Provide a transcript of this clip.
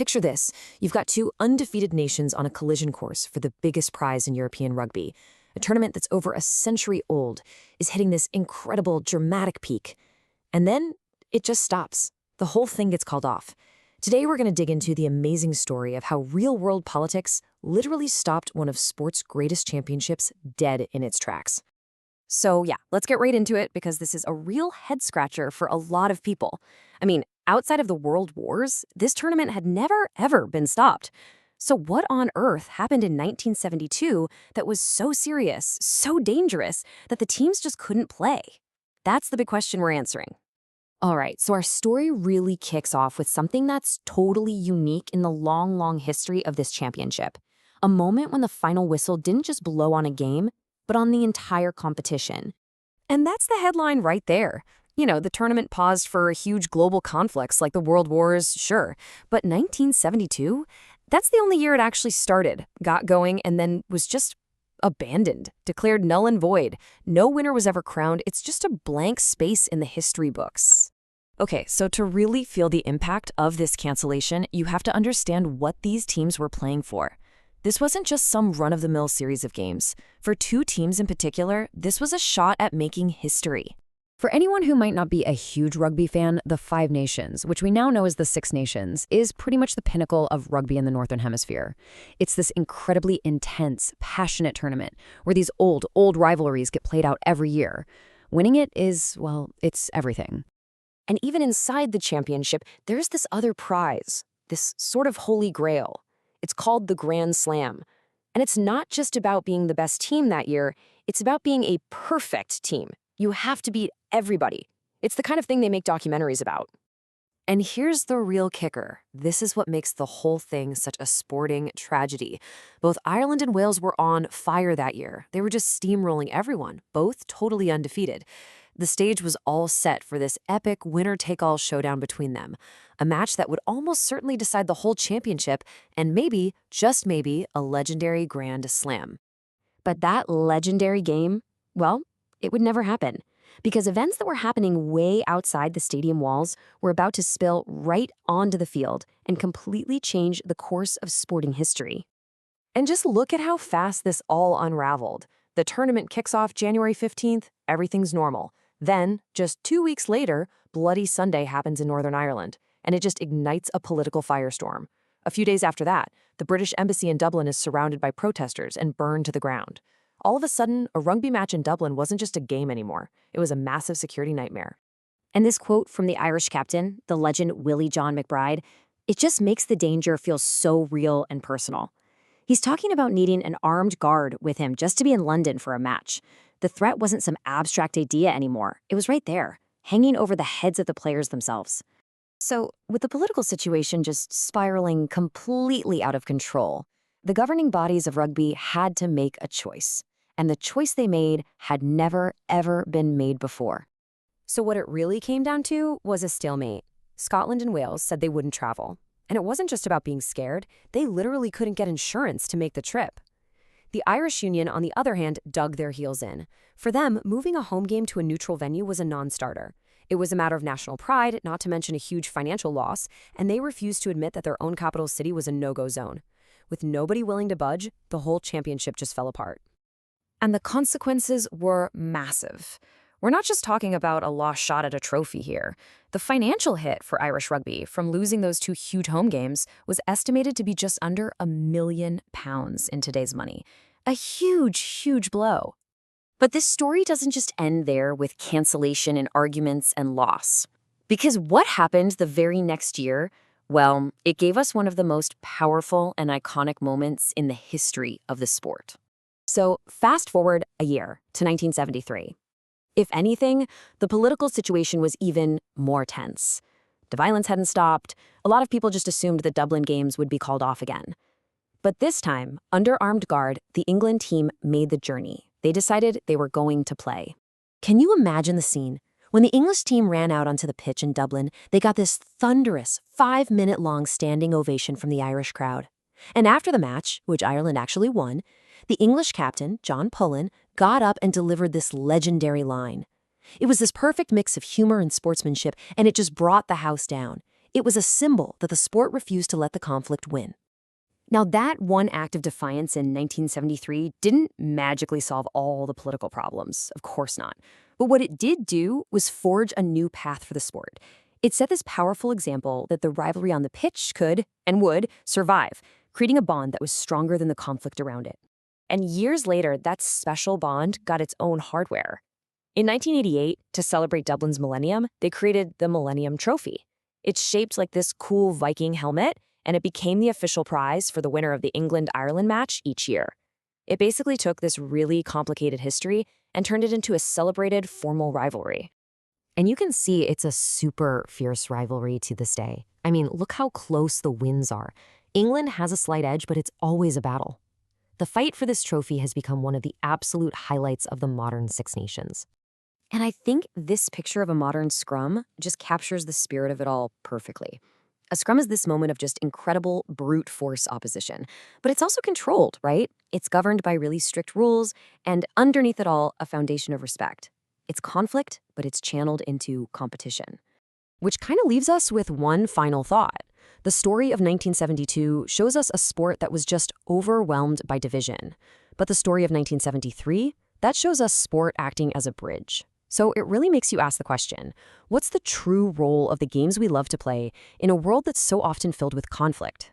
Picture this. You've got two undefeated nations on a collision course for the biggest prize in European rugby. A tournament that's over a century old is hitting this incredible, dramatic peak. And then it just stops. The whole thing gets called off. Today, we're going to dig into the amazing story of how real-world politics literally stopped one of sport's greatest championships dead in its tracks. So yeah, let's get right into it because this is a real head-scratcher for a lot of people. I mean, outside of the world wars, this tournament had never, ever been stopped. So what on earth happened in 1972 that was so serious, so dangerous, that the teams just couldn't play? That's the big question we're answering. All right, so our story really kicks off with something that's totally unique in the long, long history of this championship. A moment when the final whistle didn't just blow on a game, but on the entire competition. And that's the headline right there. You know, the tournament paused for huge global conflicts like the World Wars, sure. But 1972? That's the only year it actually started, got going, and then was just abandoned, declared null and void. No winner was ever crowned. It's just a blank space in the history books. Okay, so to really feel the impact of this cancellation, you have to understand what these teams were playing for. This wasn't just some run-of-the-mill series of games. For two teams in particular, this was a shot at making history. For anyone who might not be a huge rugby fan, the Five Nations, which we now know as the Six Nations, is pretty much the pinnacle of rugby in the Northern Hemisphere. It's this incredibly intense, passionate tournament where these old rivalries get played out every year. Winning it is, well, it's everything. And even inside the championship, there's this other prize, this sort of holy grail. It's called the Grand Slam. And it's not just about being the best team that year, it's about being a perfect team. You have to beat everybody. It's the kind of thing they make documentaries about. And here's the real kicker. This is what makes the whole thing such a sporting tragedy. Both Ireland and Wales were on fire that year. They were just steamrolling everyone, both totally undefeated. The stage was all set for this epic winner-take-all showdown between them, a match that would almost certainly decide the whole championship and maybe, just maybe, a legendary Grand Slam. But that legendary game, well, it would never happen, because events that were happening way outside the stadium walls were about to spill right onto the field and completely change the course of sporting history. And just look at how fast this all unraveled. The tournament kicks off January 15th, everything's normal. Then, just 2 weeks later, Bloody Sunday happens in Northern Ireland, and it just ignites a political firestorm. A few days after that, the British embassy in Dublin is surrounded by protesters and burned to the ground. All of a sudden, a rugby match in Dublin wasn't just a game anymore. It was a massive security nightmare. And this quote from the Irish captain, the legend Willie John McBride, it just makes the danger feel so real and personal. He's talking about needing an armed guard with him just to be in London for a match. The threat wasn't some abstract idea anymore. It was right there, hanging over the heads of the players themselves. So, with the political situation just spiraling completely out of control, the governing bodies of rugby had to make a choice. And the choice they made had never, ever been made before. So what it really came down to was a stalemate. Scotland and Wales said they wouldn't travel. And it wasn't just about being scared. They literally couldn't get insurance to make the trip. The Irish Union, on the other hand, dug their heels in. For them, moving a home game to a neutral venue was a non-starter. It was a matter of national pride, not to mention a huge financial loss, and they refused to admit that their own capital city was a no-go zone. With nobody willing to budge, the whole championship just fell apart. And the consequences were massive. We're not just talking about a lost shot at a trophy here. The financial hit for Irish rugby from losing those two huge home games was estimated to be just under £1 million in today's money. A huge, huge blow. But this story doesn't just end there with cancellation and arguments and loss. Because what happened the very next year? Well, it gave us one of the most powerful and iconic moments in the history of the sport. So fast forward a year to 1973. If anything, the political situation was even more tense. The violence hadn't stopped. A lot of people just assumed the Dublin Games would be called off again. But this time, under armed guard, the England team made the journey. They decided they were going to play. Can you imagine the scene? When the English team ran out onto the pitch in Dublin, they got this thunderous 5-minute-long standing ovation from the Irish crowd. And after the match, which Ireland actually won, the English captain, John Pullen, got up and delivered this legendary line. It was this perfect mix of humor and sportsmanship, and it just brought the house down. It was a symbol that the sport refused to let the conflict win. Now, that one act of defiance in 1973 didn't magically solve all the political problems, of course not. But what it did do was forge a new path for the sport. It set this powerful example that the rivalry on the pitch could, and would, survive, creating a bond that was stronger than the conflict around it. And years later, that special bond got its own hardware. In 1988, to celebrate Dublin's millennium, they created the Millennium Trophy. It's shaped like this cool Viking helmet, and it became the official prize for the winner of the England-Ireland match each year. It basically took this really complicated history and turned it into a celebrated formal rivalry. And you can see it's a super fierce rivalry to this day. I mean, look how close the wins are. England has a slight edge, but it's always a battle. The fight for this trophy has become one of the absolute highlights of the modern Six Nations. And I think this picture of a modern scrum just captures the spirit of it all perfectly. A scrum is this moment of just incredible brute force opposition, but it's also controlled, right? It's governed by really strict rules, and underneath it all, a foundation of respect. It's conflict, but it's channeled into competition. Which kind of leaves us with one final thought. The story of 1972 shows us a sport that was just overwhelmed by division. But the story of 1973, that shows us sport acting as a bridge. So it really makes you ask the question, what's the true role of the games we love to play in a world that's so often filled with conflict?